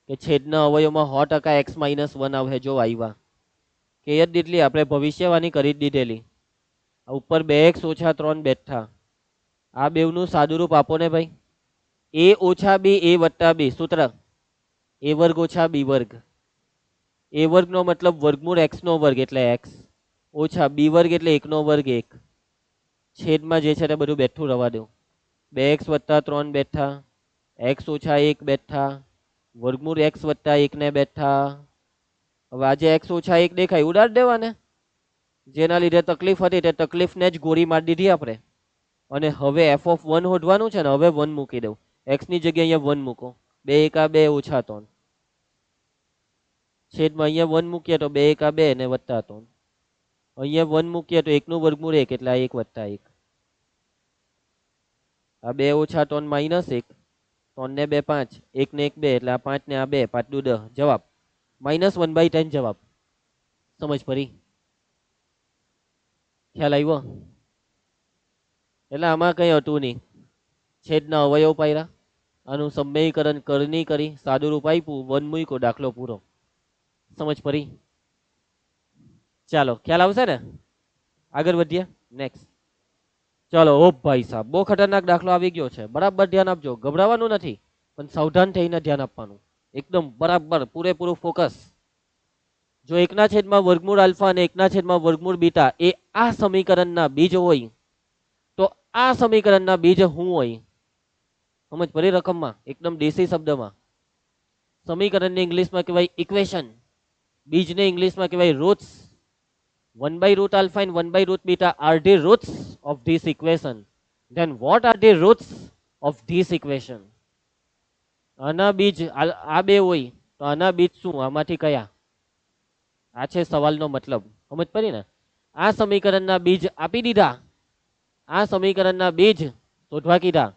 કે છેદના અવયવમાં 100% x - 1 આવે. જો આવ્યા કે જ દીધલી, આપણે ભવિષ્યવાણી કરી જ દીધેલી. ઉપર 2x ઓછા 3 બેઠા. આ બેવનું સાદુરૂપ આપો ને ભાઈ. a ઓછા b a વત્તા b, સૂત્ર a વર્ગ ઓછા b વર્ગ. a વર્ગ નો મતલબ વર્ગમૂળ x નો વર્ગ એટલે x, ઓછા b વર્ગ એટલે 1 નો વર્ગ 1. છેદમાં જે છે તે બધું બેઠું રવા દો. 2x વત્તા 3 બેઠા, x ઓછા 1 બેઠા, વર્ગમૂળ x વત્તા 1 ને બેઠા. હવે આજે x ઓછા 1 દેખાય, ઉડાડ દેવાને. જેના લીધે તકલીફ હતી તે તકલીફને જ ગોળી મારી દીધી આપણે. અને હવે f(1) શોધવાનું છે ને, હવે 1 મૂકી દઉં. x ની જગ્યાએ અહીંયા 1 મૂકો. 2 × 2 ઓછા 3. છેદમાં અહીંયા 1 મૂકીએ તો 2 × 2 ને વત્તા 3. અહીંયા 1 મૂકીએ તો 1 નું વર્ગમૂળ 1 એટલે 1 વત્તા 1. આ 2 ઓછા 3 -1. 3 ને 2 5, 1 ને 1 2 એટલે આ 5 ને આ 2, 5 દુ 10. જવાબ -1/10 જવાબ. સમજ પડી? ખ્યાલ આવ્યો? એટલે આમાં કઈ હતું નહીં. છેદના અવયવ પાયરા, આનું સમયકરણ કરની કરી, સાદુરૂપ આપ્યું, 1 મૂક્યો, દાખલો પૂરો. સમજ પડી? ચાલો, ખ્યાલ આવશે ને? આગળ વધીએ. નેક્સ્ટ. ચાલો, ઓ ભાઈ સાહેબ, બહુ ખતરનાક દાખલો આવી ગયો છે. બરાબર ધ્યાન આપજો, ગભરાવાનું નથી, પણ સાવધાન થઈને ધ્યાન આપવાનું. એકદમ બરાબર પૂરેપૂરું ફોકસ. જો 1/માં વર્ગમૂળ આલ્ફા અને 1/માં વર્ગમૂળ બીટા એ આ સમીકરણના બીજ હોય, તો આ સમીકરણના બીજ શું હોય? સમજ પડી? રકમમાં એકદમ દેશી શબ્દમાં. સમીકરણને ઇંગ્લિશમાં કહેવાય ઇક્વેશન, બીજને ઇંગ્લિશમાં કહેવાય roots. 1/√ alpha and 1/√ beta are the roots of this equation. Then what are the roots of this equation? આના બીજ આ બે હોય તો આના બીજ શું? આમાંથી કયા? આ છે સવાલનો મતલબ. સમજ પડી ને? આ સમીકરણના બીજ આપી દીધા, આ સમીકરણના બીજ શોધવા કીધા,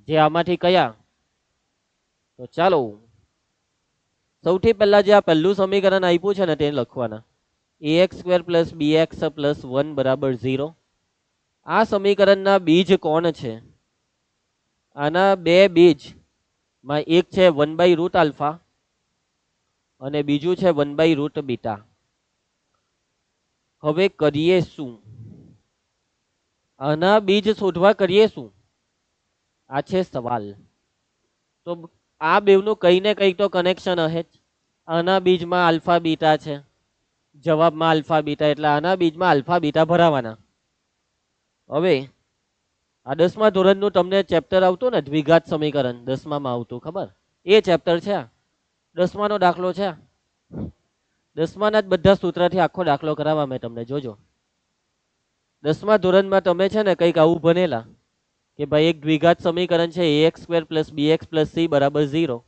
જે આમાંથી કયા? તો ચાલો, સૌથી પહેલા જે આ પહેલું સમીકરણ આપ્યું છે ને તે લખવાના. ax² + bx + 1 = 0. આ સમીકરણના બીજ કોણ છે? આના બે બીજ માં એક છે 1/√ આલ્ફા અને બીજું છે 1/√ બીટા. હવે કરીએ શું? આના બીજ શોધવા કરીએ શું? આ છે સવાલ. તો આ બેવનું કઈ ને કઈ તો કનેક્શન હશે. આના બીજમાં આલ્ફા બીટા છે, જવાબમાં આલ્ફા બીટા, એટલે આના બીજમાં આલ્ફા બીટા ભરાવાના. હવે આ 10મા ધોરણનું તમને ચેપ્ટર આવતું ને, દ્વિઘાત સમીકરણ 10માં આવતું, ખબર? એ ચેપ્ટર છે. 10માનો દાખલો છે. 10માના જ બધા સૂત્રથી આખો દાખલો કરાવવા મેં તમને, જોજો. 10મા ધોરણમાં તમે છે ને કંઈક આવું ભણેલા કે ભાઈ એક દ્વિઘાત સમીકરણ છે ax² + bx + c = 0.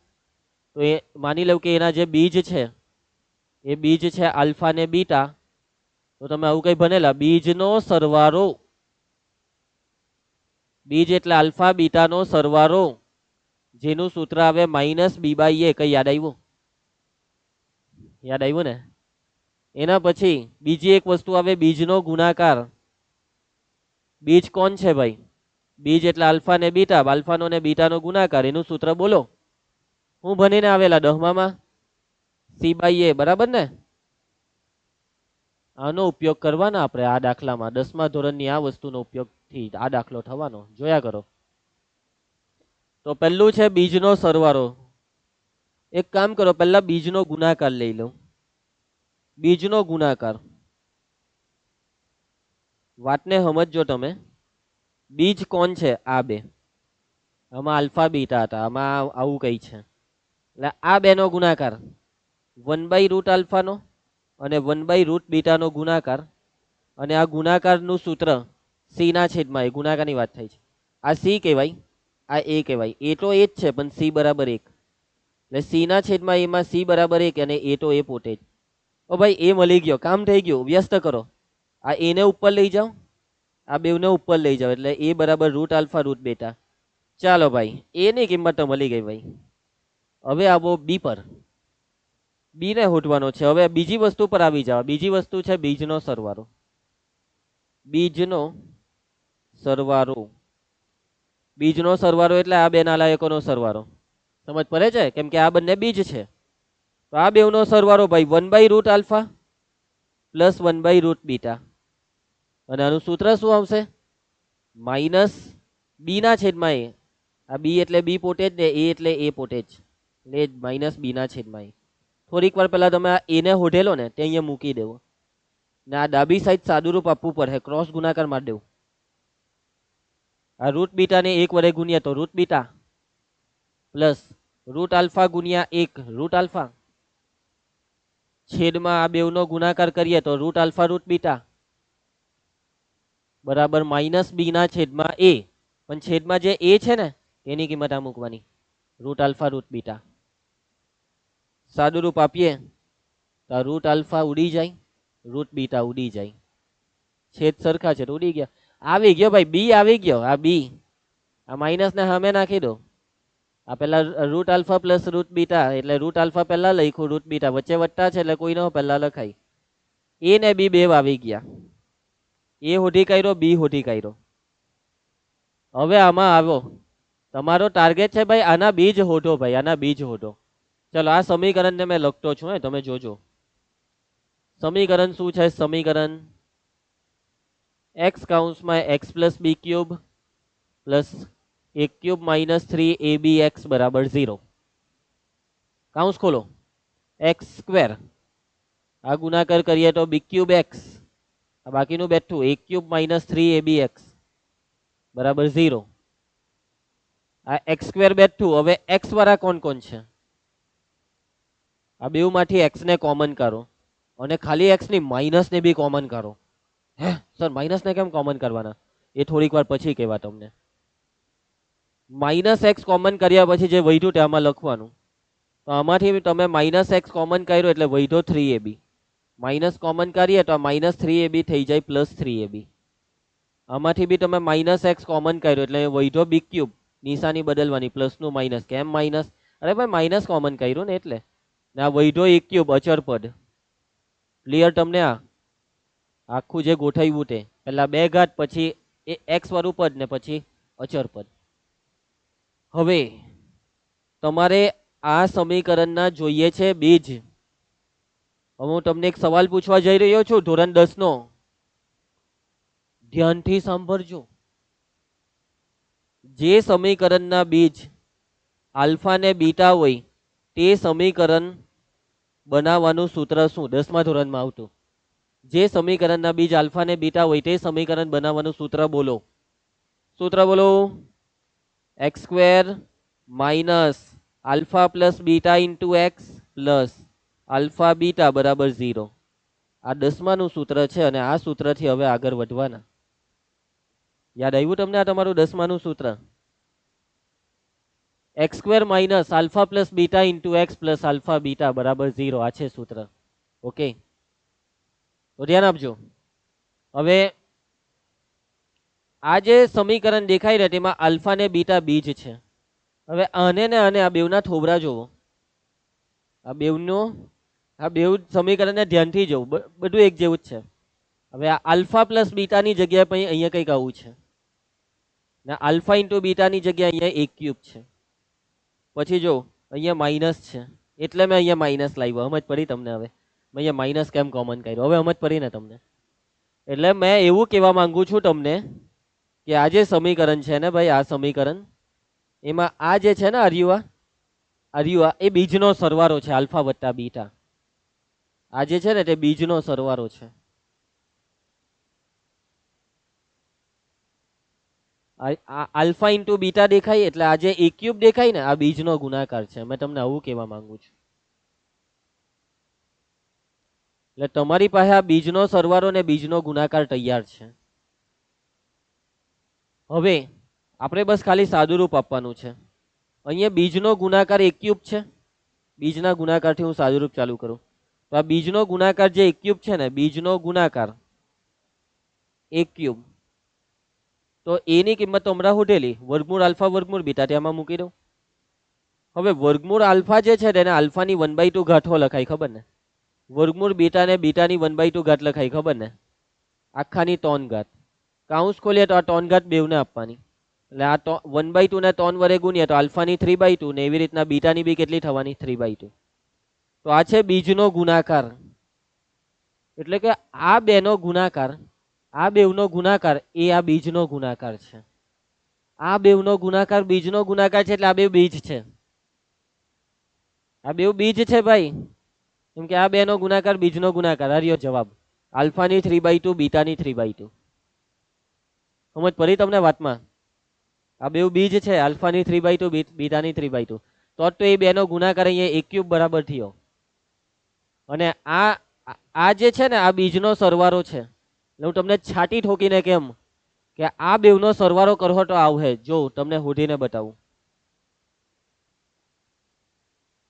તો એ માની લો કે એના જે બીજ છે એ બીજ છે આલ્ફા ને બીટા. તો તમે આવું કઈ ભણેલા, બીજનો સરવાળો, બીજ એટલે આલ્ફા બીટાનો સરવાળો, જેનું સૂત્ર આવે -b/a. કઈ યાદ આવ્યું? યાદ આવ્યું ને? એના પછી બીજી એક વસ્તુ આવે, બીજનો ગુણાકાર. બીજ કોણ છે ભાઈ? બીજ એટલે આલ્ફા ને બીટા, આલ્ફાનો ને બીટાનો ગુણાકાર, એનું સૂત્ર બોલો. હું ભણીને આવેલા 10માં c/a, બરાબર ને? આનો ઉપયોગ કરવાના આપણે આ દાખલામાં 10મા ધોરણની આ વસ્તુનો ઉપયોગથી આ દાખલો થવાનો. જોયા કરો. તો પહેલું છે બીજનો સરવાળો. એક કામ કરો, પહેલા બીજનો ગુણાકાર લઈ લો. બીજનો ગુણાકાર, વાતને સમજો તમે. બીજ કોણ છે? આ બે. આમાં આલ્ફા બીટા હતા, આમાં આવું કઈ છે. એટલે આ બેનો ગુણાકાર 1/√ આલ્ફાનો અને 1/√ બીટાનો ગુણાકાર, અને આ ગુણાકારનું સૂત્ર સી ના છેદમાં એ, ગુણાકારની વાત થાય છે. આ સી કહેવાય, આ એ કહેવાય. એ તો એ જ છે પણ સી બરાબર 1, એટલે સી ના છેદમાં એમાં સી બરાબર 1 અને એ તો એ પોતે જ. ઓ ભાઈ એ મળી ગયો, કામ થઈ ગયું. વ્યસ્ત કરો. આ એને ઉપર લઈ જાઓ, આ બેવને ઉપર લઈ જાઓ, એટલે એ બરાબર √ આલ્ફા √ બીટા. ચાલો ભાઈ, એની કિંમત તો મળી ગઈ ભાઈ. હવે આવો બી પર. બી ને શોધવાનો છે. હવે બીજી વસ્તુ પર આવી જાવ. બીજી વસ્તુ છે બીજનો સરવાળો. બીજનો સરવાળો. બીજનો સરવાળો એટલે આ બે નાલાયકોનો સરવાળો. સમજ પડે છે? કેમ કે આ બંને બીજ છે. તો આ બેવનો સરવાળો ભાઈ 1/√ આલ્ફા પ્લસ 1/√ બીટા. અને આનું સૂત્ર શું આવશે? માઇનસ બી ના છેદમાં એ. આ બી એટલે બી પોતે જ ને, એ એટલે એ પોતે જ, એટલે માઇનસ બી ના છેદમાં એ. થોડીક વાર પહેલા તમે આ એને હોઢેલો ને તે અહીંયા મૂકી દેવો ને આ ડાબી સાઈડ સાદુરૂપ આપવું પડે, ક્રોસ ગુણાકાર મારી દેવું. આ √ બીટાને 1 વડે ગુણ્યા તો √ બીટા પ્લસ √ આલ્ફા ગુણ્યા 1 √ આલ્ફા છેદમાં આ બેવનો ગુણાકાર કરીએ તો √ આલ્ફા √ બીટા બરાબર માઇનસ બી ના છેદમાં એ. પણ છેદમાં જે એ છે ને એની કિંમત આ મૂકવાની, √ આલ્ફા √ બીટા. સાદુરૂપ આપીએ તો √ આલ્ફા ઉડી જાય, √ બીટા ઉડી જાય. છેદ સરખા છે તો ઉડી ગયા. આવી ગયો ભાઈ, બી આવી ગયો. આ બી, આ માઇનસ ને સામે નાખી દો. આ પેલા √ આલ્ફા પ્લસ √ બીટા, એટલે √ આલ્ફા પહેલા લખ્યું, √ બીટા વચ્ચે વત્તા છે એટલે કોઈ નો પહેલા લખાય. એ ને બી બે આવી ગયા. એ હોધી કાઢ્યો, બી હોધી કાઢ્યો. હવે આમાં આવો, તમારો ટાર્ગેટ છે ભાઈ આના બીજ હોધો. ભાઈ આના બીજ હોધો. ચલો આ સમીકરણને મેં લખતો છું, તમે જોજો. સમીકરણ શું છે? સમીકરણ x કૌંસમાં x plus b cube plus a cube minus 3abx બરાબર 0. કૌંસ ખોલો. x સ્ક્વેર, આ ગુણાકાર કરીએ તો બી ક્યુબ એક્સ, આ બાકીનું બેઠું a ક્યુબ માઇનસ 3abx બરાબર 0. આ x સ્ક્વેર બેઠું. હવે x વાળા કોણ કોણ છે? આ બેવ માંથી x ને કોમન કરો અને ખાલી x ની માઇનસ ને બી કોમન કરો. હે સર માઇનસ ને કેમ કોમન કરવાના? એ થોડીક વાર પછી કહેવા તમને. માઇનસ x કોમન કર્યા પછી જે વધ્યું તેમાં લખવાનું. તો આમાંથી તમે માઇનસ x કોમન કર્યો એટલે વધ્યો 3ab. માઇનસ કોમન કરીએ તો માઇનસ 3ab થઈ જાય પ્લસ 3ab. આમાંથી બી તમે માઇનસ x કોમન કર્યો એટલે વધ્યો બી ક્યુબ. નિશાની બદલવાની, પ્લસ નું માઇનસ. કેમ માઇનસ? અરે ભાઈ માઇનસ કોમન કર્યું ને એટલે. ને આ વધ્યો a ક્યુબ અચર પદ. ક્લિયર તમને? આ આખું જે ગોઠવ્યું તે પેલા 2 ઘાત, પછી એ x વાળું પદ ને પછી અચર પદ. હવે તમારે આ સમીકરણના જોઈએ છે બીજ. હવે હું તમને એક સવાલ પૂછવા જઈ રહ્યો છું, ધોરણ 10 નો. ધ્યાનથી સાંભળજો. જે સમીકરણના બીજ આલ્ફા ને બીટા હોય તે સમીકરણ બનાવવાનું સૂત્ર શું? 10મા ધોરણમાં આવતું. જે સમીકરણના બીજ આલ્ફા ને બીટા હોય તે સમીકરણ બનાવવાનું સૂત્ર બોલો. સૂત્ર બોલો. x square minus alpha plus beta into x plus alpha beta બરાબર 0. આ 10માનું સૂત્ર છે અને આ સૂત્રથી હવે આગળ વધવાના. યાદ આવ્યું તમને આ તમારું 10માનું સૂત્ર? x square minus alpha plus beta into x plus alpha beta બરાબર 0. આ છે સૂત્ર. ઓકે, તો ધ્યાન આપજો. હવે આ જે સમીકરણ દેખાઈ રહ્યા તેમાં આલ્ફા ને બીટા બીજ છે. હવે આને ને આને, આ બેવના થોબરા જોવો. આ બેવનો, આ બેવ સમીકરણને ધ્યાનથી જોવું, બધું એક જેવું જ છે. હવે આ આલ્ફા પ્લસ બીટાની જગ્યાએ પછી અહીંયા કંઈક આવું છે ને આલ્ફા ઇન્ટુ બીટાની જગ્યાએ અહીંયા a ક્યુબ છે. પછી જો અહીંયા માઇનસ છે એટલે મેં અહીંયા માઇનસ લાવ્યો. સમજ પડી તમને? હવે મેં અહીંયા માઇનસ કેમ કોમન કર્યો, હવે સમજ પડી ને તમને? એટલે મેં એવું કહેવા માંગુ છું તમને કે આ જે સમીકરણ છે ને ભાઈ, આ સમીકરણ એમાં આ જે છે ને આર્યુઆ એ બીજનો સરવાળો છે, આલ્ફા વત્તા બીટા. આ જે છે ને તે બીજનો સરવાળો છે. આલ્ફા ઇન્ટુ બીટા દેખાય એટલે આ જે એ ક્યુબ દેખાય ને આ બીજનો ગુણાકાર છે. મેં તમને આવું કહેવા માંગુ છું. એટલે તમારી પાસે આ બીજનો સરવાળો ને બીજનો ગુણાકાર તૈયાર છે. હવે આપણે બસ ખાલી સાદુરૂપ આપવાનું છે. અહીંયા બીજનો ગુણાકાર એક ક્યુબ છે. બીજના ગુણાકારથી હું સાદુરૂપ ચાલુ કરું તો આ બીજનો ગુણાકાર જે એક ક્યુબ છે ને, બીજનો ગુણાકાર એક ક્યુબ, તો એની કિંમત તો હમણાં ઉઠેલી વર્ગમૂળ આલ્ફા વર્ગમૂળ બીટા ત્યાંમાં મૂકી દઉં. હવે વર્ગમૂળ આલ્ફા જે છે તેને આલ્ફાની 1/2 ઘાટો લખાય, ખબર ને? વર્ગમૂળ બીટાને બીટાની 1/2 ઘાત લખાય, ખબર ને? આખાની 3 ઘાત. કાઉન્સ ખોલીએ તો આ 3 ઘાત બેવને આપવાની. એટલે આ 1/2 ને 3 વડે ગુણીએ તો આલ્ફાની 3/2 ને એવી રીતના બીટાની બી કેટલી થવાની? 3/2. તો આ છે બીજનો ગુણાકાર. એટલે કે આ બેનો ગુણાકાર, આ બેવનો ગુણાકાર એ આ બીજનો ગુણાકાર છે. આ બેવનો ગુણાકાર બીજનો ગુણાકાર છે એટલે આ બે બીજ છે. આ બે બીજ છે ભાઈ, કેમ કે આ બેનો ગુણાકાર બીજનો ગુણાકાર. આ રહ્યો જવાબ, આલ્ફાની 3/2 બીટાની 3/2. સમજ પડી તમને વાતમાં? આ બે બીજ છે, આલ્ફાની 3/2 બીટાની 3/2. તો એ બેનો ગુણાકાર અહીંયા એક ક્યુબ બરાબર થયો. અને આ જે છે ને આ બીજનો સરવાળો છે. એટલે હું તમને છાટી ઠોકીને કેમ કે આ બેવનો સરવાળો કરો તો આવશે. જો તમને હોધીને બતાવું.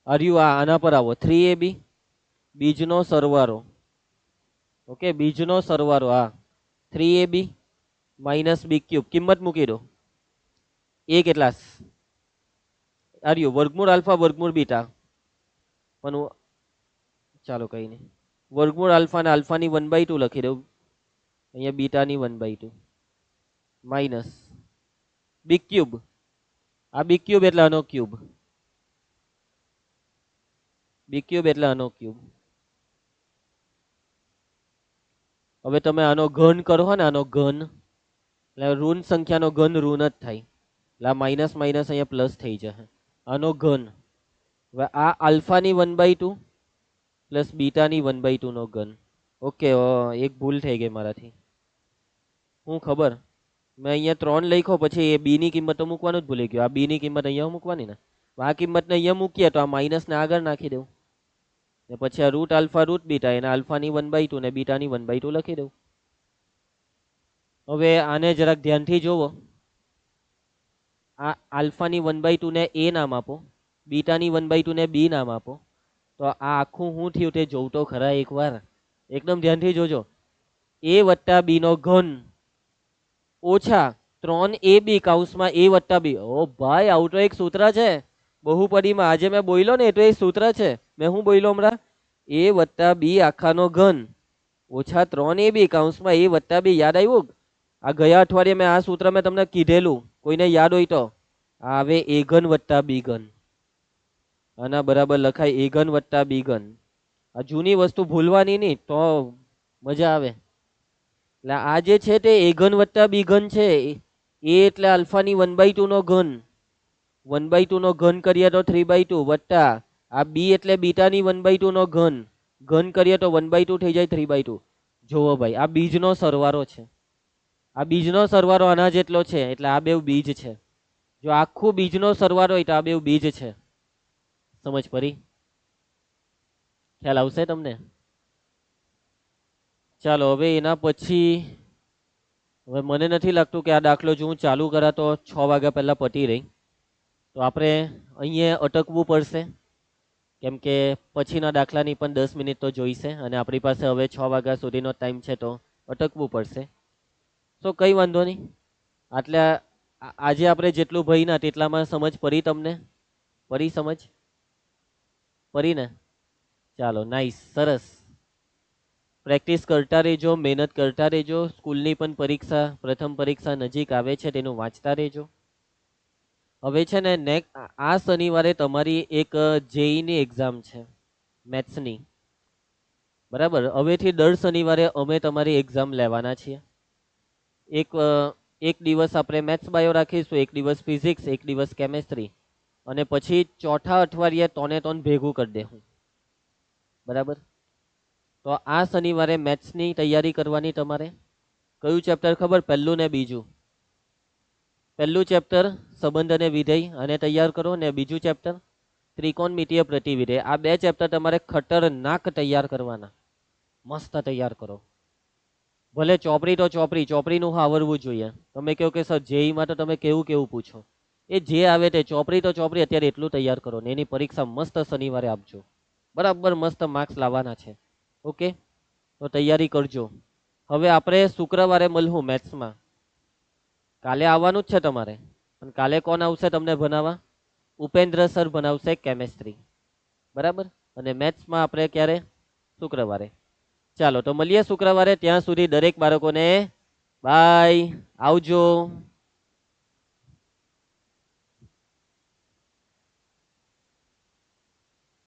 આના પર આવો, 3ab બીજનો સરવાળો. ઓકે, બીજનો સરવાળો આ 3ab માઇનસ બી ક્યુબ, કિંમત મૂકી દો. એ કેટલા? વર્ગમૂળ આલ્ફા વર્ગમૂળ બીટા. પણ ચાલો કઈ નહીં, વર્ગમૂળ આલ્ફા ને આલ્ફાની 1/2 લખી દઉં, અહીંયા બીટાની 1/2 માઇનસ બી ક્યુબ. આ બી ક્યુબ એટલે આનો ક્યુબ, બી ક્યુબ એટલે આનો ક્યુબ. હવે તમે આનો ઘન કરો ને, આનો ઘન એટલે ઋણ સંખ્યાનો ઘન ઋણ જ થાય. એટલે આ માઇનસ માઇનસ અહીંયા પ્લસ થઈ જશે. આનો ઘન. હવે આ આલ્ફાની 1/2 પ્લસ બીટાની 1/2 નો ઘન. ઓકે, એક ભૂલ થઈ ગઈ મારાથી. હું ખબર, મેં અહીંયા 3 લખ્યો, પછી એ બી ની કિંમત તો મૂકવાનું જ ભૂલી ગયો. આ બી ની કિંમત અહીંયા મૂકવાની ને, આ કિંમતને અહીંયા મૂકીએ તો આ માઇનસ ને આગળ નાખી દઉં, ને પછી આ રૂટ આલ્ફા રૂટ બીટા એના આલ્ફાની 1/2 ને બીટાની 1/2 લખી દઉં. હવે આને જરાક ધ્યાનથી જોવો. આ આલ્ફાની 1/2 ને એ નામ આપો, બીટાની 1/2 ને બી નામ આપો. તો આ આખું શું થયું તે જોઉં તો ખરા એકવાર, એકદમ ધ્યાનથી જોજો. એ વત્તા બી નો ઘન ઓછા 3ab કૌંસમાં a વત્તા b. ઓ ભાઈ, આવું તો એક સૂત્ર છે બહુપદીમાં. આજે મેં બોલ્યો ને એ તો એક સૂત્ર છે. મેં શું બોલ્યો હમણાં? a વત્તા b આખાનો ઘન ઓછા 3ab કૌંસમાં a વત્તા b. યાદ આવ્યું? આ ગયા અઠવાડિયે મેં આ સૂત્ર મેં તમને કીધેલું, કોઈને યાદ હોય તો. આવે a ઘન વત્તા b ઘન. આના બરાબર લખાય a ઘન વત્તા b ઘન. આ જૂની વસ્તુ ભૂલવાની નહીં તો મજા આવે. એટલે આ જે છે તે a ઘન વત્તા b ઘન છે. એ એટલે આલ્ફાની 1/2 નો ઘન, 1/2 નો ઘન કરીએ તો 3/2 વત્તા આ b એટલે બીટાની 1/2 નો ઘન, ઘન કરીએ તો 1/2 થઈ જાય 3/2. જોવો ભાઈ, આ બીજનો સરવાળો છે. આ બીજનો સરવાળો આના જેટલો છે એટલે આ બે બીજ છે. જો આખું બીજનો સરવાળો હોય તો આ બે બીજ છે. સમજ પડી? ખ્યાલ આવશે તમને? ચાલો હવે એના પછી, હવે મને નથી લાગતું કે આ દાખલો જો હું ચાલુ કરા તો 6 વાગ્યા પહેલા પતી રહી. તો આપણે અહીંયા અટકવું પડશે, કેમ કે પછીના દાખલાની પણ 10 મિનિટ તો જોઈશે અને આપણી પાસે હવે 6 વાગ્યા સુધીનો ટાઈમ છે, તો અટકવું પડશે. તો કંઈ વાંધો નહીં. એટલે આજે આપણે જેટલું ભણ્યા તેટલામાં સમજ પડી તમને? પડી સમજ? પડી ને? ચાલો, નાઈસ, સરસ. પ્રેક્ટિસ કરતા રહેજો, મહેનત કરતા રહેજો. સ્કૂલની પણ પરીક્ષા, પ્રથમ પરીક્ષા નજીક આવે છે, તેનું વાંચતા રહેજો. હવે છે ને આ શનિવારે તમારી એક જેઈની એક્ઝામ છે, મેથ્સની. બરાબર. હવેથી દર શનિવારે અમે તમારી એક્ઝામ લેવાના છીએ. એક દિવસ આપણે મેથ્સ બાયો રાખીશું, એક દિવસ ફિઝિક્સ, એક દિવસ કેમેસ્ટ્રી, અને પછી ચોથા અઠવાડિયે તોને ભેગું કરી દેવું. બરાબર. તો આ શનિવારે મેથ્સની તૈયારી કરવાની તમારે. કયું ચેપ્ટર ખબર? પહેલું ને બીજું. પહેલું ચેપ્ટર સંબંધ અને વિધેય, અને તૈયાર કરો. ને બીજું ચેપ્ટર ત્રિકોણમિતીય પ્રતિવિધેય. આ બે ચેપ્ટર તમારે ખતરનાક તૈયાર કરવાના. મસ્ત તૈયાર કરો. ભલે ચોપડી તો ચોપડીનું આવડવું જોઈએ. તમે કહો કે સર જેઈમાં તો તમે કેવું પૂછો, એ જે આવે તે ચોપડી તો ચોપડી અત્યારે એટલું તૈયાર કરો ને એની પરીક્ષા મસ્ત શનિવારે આપજો. બરાબર મસ્ત માર્ક્સ લાવવાના છે. ઓકે, તો તૈયારી કરજો. હવે આપણે શુક્રવારે મળવું મેથ્સમાં. કાલે આવવાનું જ છે તમારે, પણ કાલે કોણ આવશે તમને ભણાવવા? ઉપેન્દ્ર સર ભણાવશે કેમેસ્ટ્રી. બરાબર. અને મેથ્સમાં આપણે ક્યારે? શુક્રવારે. ચાલો તો મળીએ શુક્રવારે. ત્યાં સુધી દરેક બાળકોને બાય, આવજો.